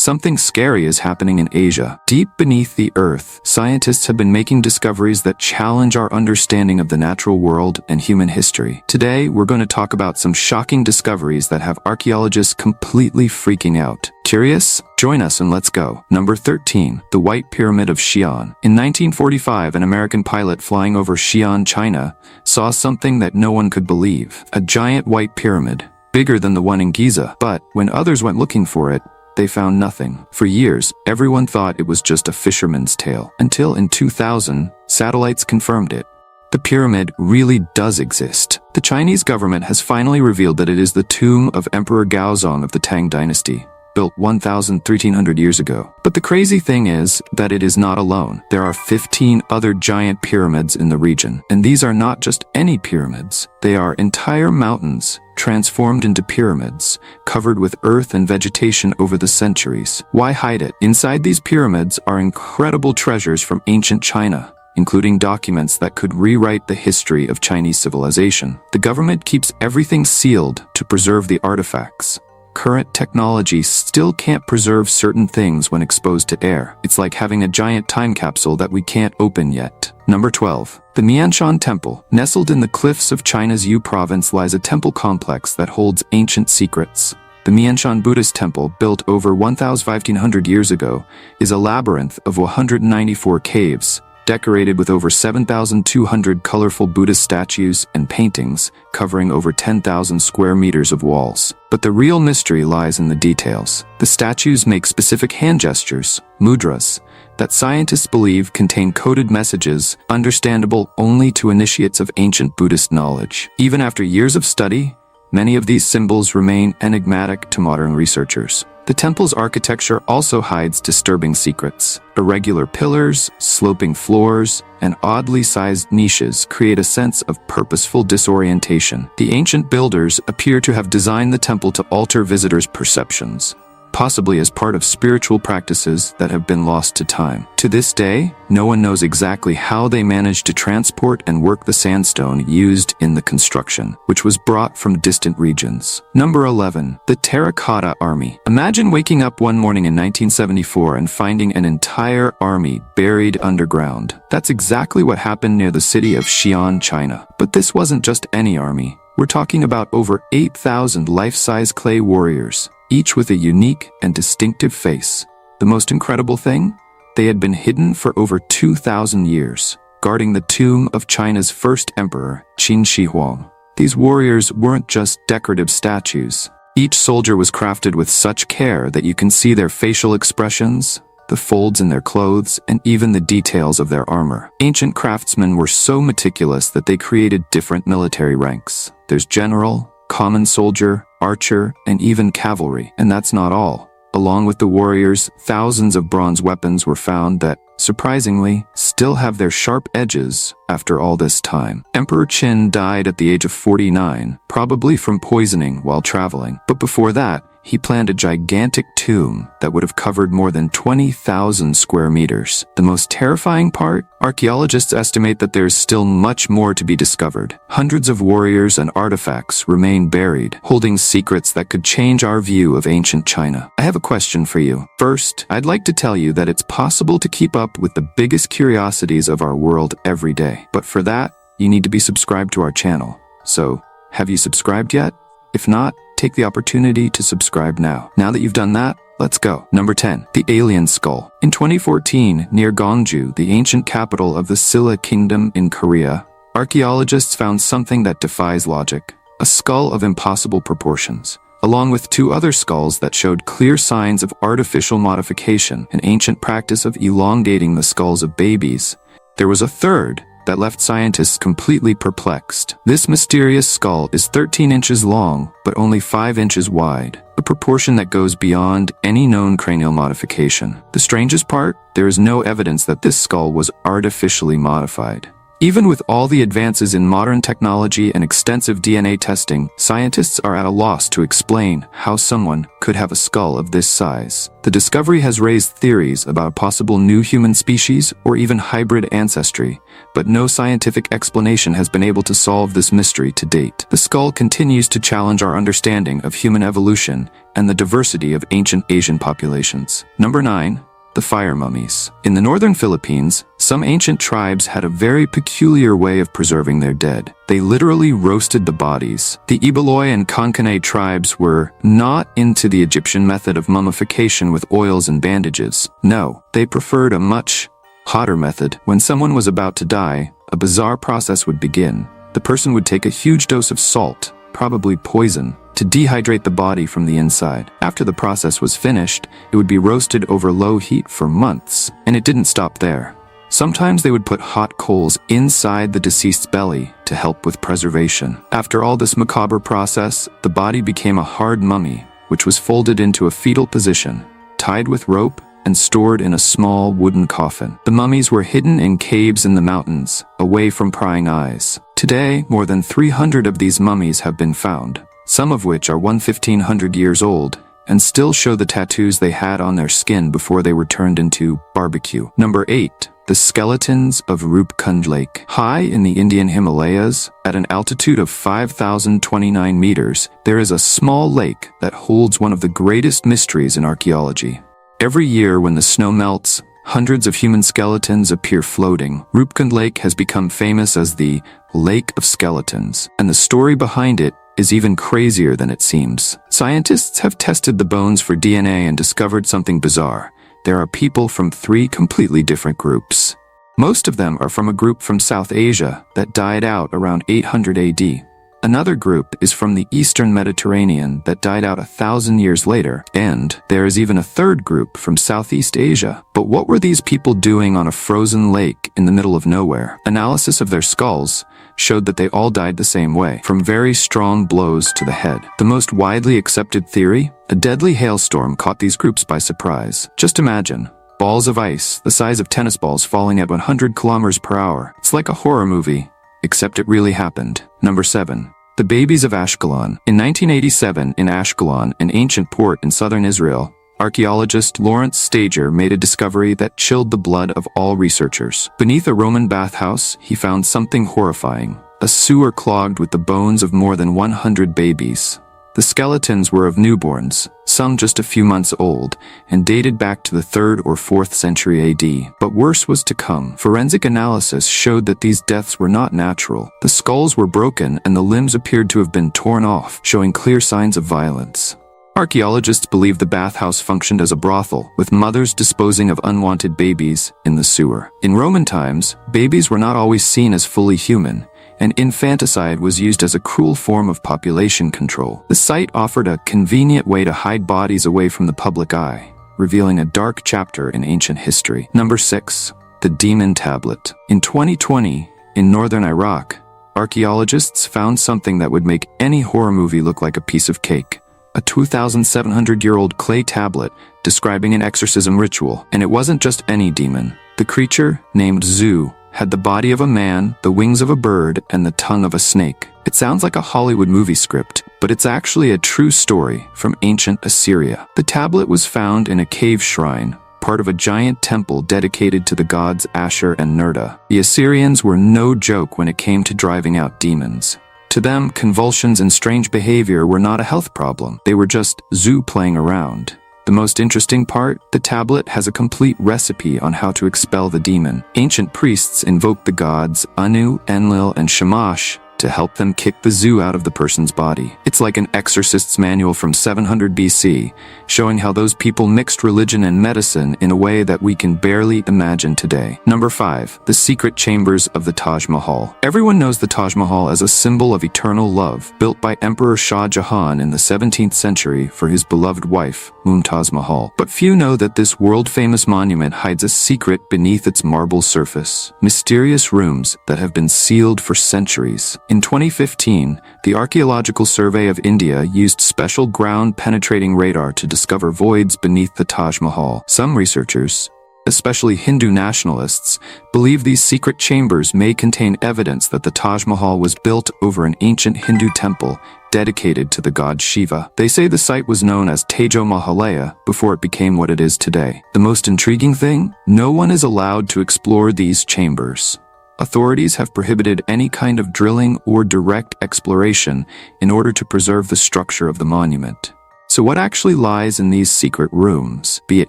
something scary is happening in Asia. Deep beneath the earth, scientists have been making discoveries that challenge our understanding of the natural world and human history. Today, we're going to talk about some shocking discoveries that have archaeologists completely freaking out. Curious? Join us and let's go. Number 13. The White Pyramid of Xi'an. In 1945, an American pilot flying over Xi'an, China, saw something that no one could believe. A giant white pyramid, bigger than the one in Giza. But when others went looking for it, they found nothing. For years, everyone thought it was just a fisherman's tale. Until in 2000, satellites confirmed it. The pyramid really does exist. The Chinese government has finally revealed that it is the tomb of Emperor Gaozong of the Tang Dynasty, built 1,300 years ago. But the crazy thing is that it is not alone. There are 15 other giant pyramids in the region. And these are not just any pyramids. They are entire mountains transformed into pyramids, covered with earth and vegetation over the centuries. Why hide it? Inside these pyramids are incredible treasures from ancient China, including documents that could rewrite the history of Chinese civilization. The government keeps everything sealed to preserve the artifacts. Current technology still can't preserve certain things when exposed to air. It's like having a giant time capsule that we can't open yet. Number 12. The Mianshan Temple. Nestled in the cliffs of China's Yu province lies a temple complex that holds ancient secrets. The Mianshan Buddhist temple, built over 1,500 years ago, is a labyrinth of 194 caves, decorated with over 7,200 colorful Buddhist statues and paintings, covering over 10,000 square meters of walls. But the real mystery lies in the details. The statues make specific hand gestures, mudras, that scientists believe contain coded messages understandable only to initiates of ancient Buddhist knowledge. Even after years of study, many of these symbols remain enigmatic to modern researchers. The temple's architecture also hides disturbing secrets. Irregular pillars, sloping floors, and oddly sized niches create a sense of purposeful disorientation. The ancient builders appear to have designed the temple to alter visitors' perceptions, possibly as part of spiritual practices that have been lost to time. To this day, no one knows exactly how they managed to transport and work the sandstone used in the construction, which was brought from distant regions. Number 11. The Terracotta Army. Imagine waking up one morning in 1974 and finding an entire army buried underground. That's exactly what happened near the city of Xi'an, China. But this wasn't just any army. We're talking about over 8,000 life-size clay warriors, each with a unique and distinctive face. The most incredible thing? They had been hidden for over 2,000 years, guarding the tomb of China's first emperor, Qin Shi Huang. These warriors weren't just decorative statues. Each soldier was crafted with such care that you can see their facial expressions, the folds in their clothes, and even the details of their armor. Ancient craftsmen were so meticulous that they created different military ranks. There's general, common soldier, archer, and even cavalry. And that's not all. Along with the warriors, thousands of bronze weapons were found that, surprisingly, still have their sharp edges after all this time. Emperor Qin died at the age of 49, probably from poisoning while traveling. But before that, he planned a gigantic tomb that would have covered more than 20,000 square meters. The most terrifying part? Archaeologists estimate that there's still much more to be discovered. Hundreds of warriors and artifacts remain buried, holding secrets that could change our view of ancient China. I have a question for you. First, I'd like to tell you that it's possible to keep up with the biggest curiosities of our world every day. But for that, you need to be subscribed to our channel. So, have you subscribed yet? If not, take the opportunity to subscribe now. Now that you've done that, let's go. Number 10. The Alien Skull. In 2014, near Gwangju, the ancient capital of the Silla Kingdom in Korea, archaeologists found something that defies logic. A skull of impossible proportions, along with two other skulls that showed clear signs of artificial modification, an ancient practice of elongating the skulls of babies. There was a third that left scientists completely perplexed. This mysterious skull is 13 inches long, but only 5 inches wide, a proportion that goes beyond any known cranial modification. The strangest part? There is no evidence that this skull was artificially modified. Even with all the advances in modern technology and extensive DNA testing, scientists are at a loss to explain how someone could have a skull of this size. The discovery has raised theories about a possible new human species or even hybrid ancestry, but no scientific explanation has been able to solve this mystery to date. The skull continues to challenge our understanding of human evolution and the diversity of ancient Asian populations. Number 9. The fire mummies. In the northern Philippines, some ancient tribes had a very peculiar way of preserving their dead. They literally roasted the bodies. The Ibaloy and Konkanay tribes were not into the Egyptian method of mummification with oils and bandages. No, they preferred a much hotter method. When someone was about to die, a bizarre process would begin. The person would take a huge dose of salt, probably poison, to dehydrate the body from the inside. After the process was finished, it would be roasted over low heat for months. And it didn't stop there. Sometimes they would put hot coals inside the deceased's belly to help with preservation. After all this macabre process, the body became a hard mummy, which was folded into a fetal position, tied with rope, and stored in a small wooden coffin. The mummies were hidden in caves in the mountains, away from prying eyes. Today, more than 300 of these mummies have been found, some of which are 1,500 years old, and still show the tattoos they had on their skin before they were turned into barbecue. Number 8. The skeletons of Rupkund Lake. High in the Indian Himalayas, at an altitude of 5,029 meters, there is a small lake that holds one of the greatest mysteries in archaeology. Every year when the snow melts, hundreds of human skeletons appear floating. Rupkund Lake has become famous as the Lake of Skeletons, and the story behind it is even crazier than it seems. Scientists have tested the bones for DNA and discovered something bizarre. There are people from 3 completely different groups. Most of them are from a group from South Asia that died out around 800 AD. Another group is from the Eastern Mediterranean that died out 1,000 years later, and there is even a third group from Southeast Asia. But what were these people doing on a frozen lake in the middle of nowhere? Analysis of their skulls showed that they all died the same way, from very strong blows to the head. The most widely accepted theory? A deadly hailstorm caught these groups by surprise. Just imagine, balls of ice the size of tennis balls falling at 100 kilometers per hour. It's like a horror movie, except it really happened. Number 7. The babies of Ashkelon. In 1987, in Ashkelon, an ancient port in southern Israel, archaeologist Lawrence Stager made a discovery that chilled the blood of all researchers. Beneath a Roman bathhouse, he found something horrifying: a sewer clogged with the bones of more than 100 babies. The skeletons were of newborns, some just a few months old, and dated back to the 3rd or 4th century AD. But worse was to come. Forensic analysis showed that these deaths were not natural. The skulls were broken and the limbs appeared to have been torn off, showing clear signs of violence. Archaeologists believe the bathhouse functioned as a brothel, with mothers disposing of unwanted babies in the sewer. In Roman times, babies were not always seen as fully human, and infanticide was used as a cruel form of population control. The site offered a convenient way to hide bodies away from the public eye, revealing a dark chapter in ancient history. Number 6. The Demon Tablet. In 2020, in northern Iraq, archaeologists found something that would make any horror movie look like a piece of cake: a 2,700-year-old clay tablet describing an exorcism ritual. And it wasn't just any demon. The creature, named Zu, had the body of a man, the wings of a bird, and the tongue of a snake. It sounds like a Hollywood movie script, but it's actually a true story from ancient Assyria. The tablet was found in a cave shrine, part of a giant temple dedicated to the gods Ashur and Nerda. The Assyrians were no joke when it came to driving out demons. To them, convulsions and strange behavior were not a health problem. They were just Zu playing around. The most interesting part, the tablet has a complete recipe on how to expel the demon. Ancient priests invoked the gods Anu, Enlil, and Shamash to help them kick the Zu out of the person's body. It's like an exorcist's manual from 700 BC, showing how those people mixed religion and medicine in a way that we can barely imagine today. Number 5. The Secret Chambers of the Taj Mahal. Everyone knows the Taj Mahal as a symbol of eternal love, built by Emperor Shah Jahan in the 17th century for his beloved wife, Mumtaz Mahal. But few know that this world-famous monument hides a secret beneath its marble surface: mysterious rooms that have been sealed for centuries. In 2015, the Archaeological Survey of India used special ground-penetrating radar to discover voids beneath the Taj Mahal. Some researchers especially Hindu nationalists, believe these secret chambers may contain evidence that the Taj Mahal was built over an ancient Hindu temple dedicated to the god Shiva. They say the site was known as Tejo Mahalaya before it became what it is today. The most intriguing thing? No one is allowed to explore these chambers. Authorities have prohibited any kind of drilling or direct exploration in order to preserve the structure of the monument. So what actually lies in these secret rooms, be it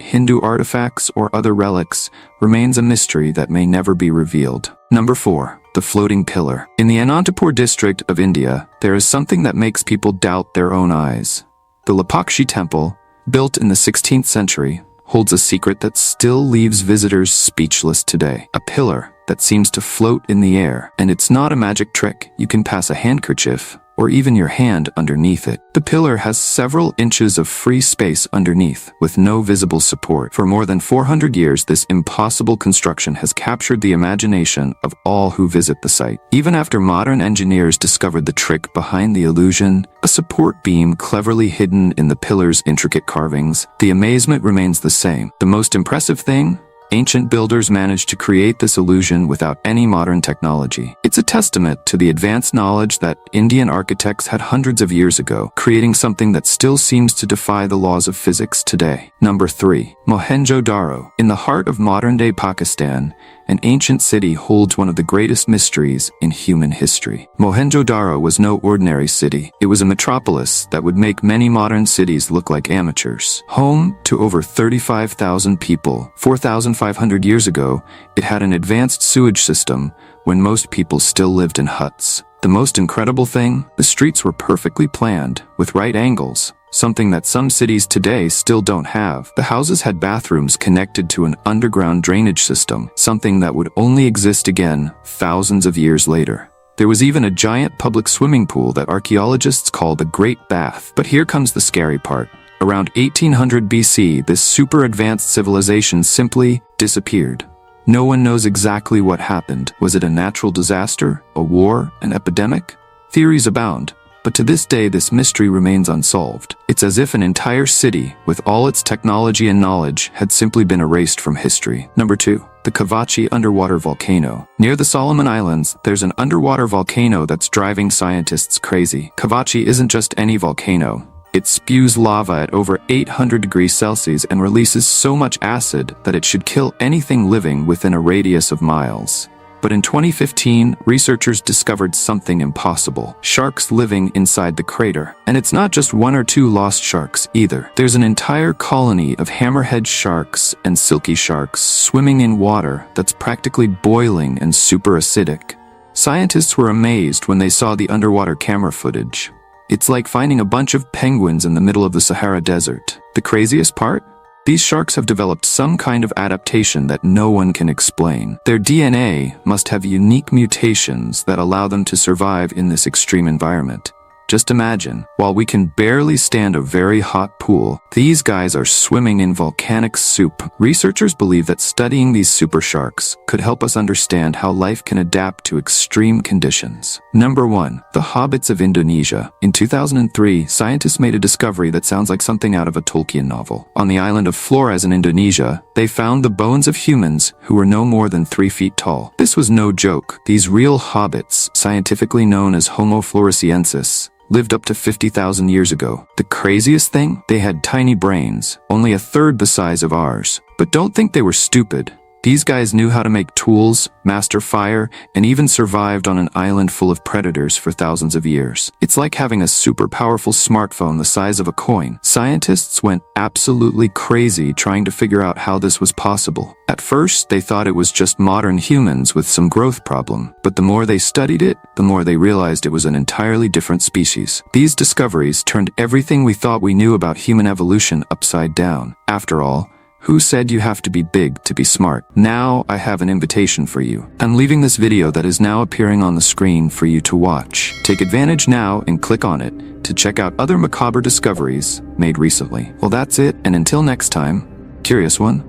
Hindu artifacts or other relics, remains a mystery that may never be revealed. Number 4. The floating pillar. In the Anantapur district of India, there is something that makes people doubt their own eyes. The Lapakshi temple, built in the 16th century, holds a secret that still leaves visitors speechless today. A pillar that seems to float in the air, and it's not a magic trick. You can pass a handkerchief or even your hand underneath it. The pillar has several inches of free space underneath, with no visible support. For more than 400 years, this impossible construction has captured the imagination of all who visit the site. Even after modern engineers discovered the trick behind the illusion, a support beam cleverly hidden in the pillar's intricate carvings, the amazement remains the same. The most impressive thing? Ancient builders managed to create this illusion without any modern technology. It's a testament to the advanced knowledge that Indian architects had hundreds of years ago, creating something that still seems to defy the laws of physics today. Number 3. Mohenjo-Daro. In the heart of modern-day Pakistan, an ancient city holds one of the greatest mysteries in human history. Mohenjo-Daro was no ordinary city. It was a metropolis that would make many modern cities look like amateurs. Home to over 35,000 people, 4,500 years ago, it had an advanced sewage system when most people still lived in huts. The most incredible thing? The streets were perfectly planned, with right angles. Something that some cities today still don't have. The houses had bathrooms connected to an underground drainage system, something that would only exist again thousands of years later. There was even a giant public swimming pool that archaeologists call the Great Bath. But here comes the scary part. Around 1800 BC, this super advanced civilization simply disappeared. No one knows exactly what happened. Was it a natural disaster, a war, an epidemic? Theories abound. But to this day, this mystery remains unsolved. It's as if an entire city, with all its technology and knowledge, had simply been erased from history. Number 2. The Kavachi underwater volcano. Near the Solomon Islands, there's an underwater volcano that's driving scientists crazy. Kavachi isn't just any volcano. It spews lava at over 800 degrees Celsius and releases so much acid that it should kill anything living within a radius of miles. But in 2015, researchers discovered something impossible. Sharks living inside the crater. And it's not just 1 or 2 lost sharks either. There's an entire colony of hammerhead sharks and silky sharks swimming in water that's practically boiling and super acidic. Scientists were amazed when they saw the underwater camera footage. It's like finding a bunch of penguins in the middle of the Sahara Desert. The craziest part? These sharks have developed some kind of adaptation that no one can explain. Their DNA must have unique mutations that allow them to survive in this extreme environment. Just imagine, while we can barely stand a very hot pool, these guys are swimming in volcanic soup. Researchers believe that studying these super sharks could help us understand how life can adapt to extreme conditions. Number 1. The Hobbits of Indonesia. In 2003, scientists made a discovery that sounds like something out of a Tolkien novel. On the island of Flores in Indonesia, they found the bones of humans who were no more than 3 feet tall. This was no joke. These real hobbits, scientifically known as Homo floresiensis, lived up to 50,000 years ago. The craziest thing? They had tiny brains, only a third the size of ours. But don't think they were stupid. These guys knew how to make tools, master fire, and even survived on an island full of predators for thousands of years. It's like having a super powerful smartphone the size of a coin. Scientists went absolutely crazy trying to figure out how this was possible. At first, they thought it was just modern humans with some growth problem. But the more they studied it, the more they realized it was an entirely different species. These discoveries turned everything we thought we knew about human evolution upside down. After all, who said you have to be big to be smart? Now I have an invitation for you. I'm leaving this video that is now appearing on the screen for you to watch. Take advantage now and click on it to check out other macabre discoveries made recently. Well, that's it, and until next time, Curious One.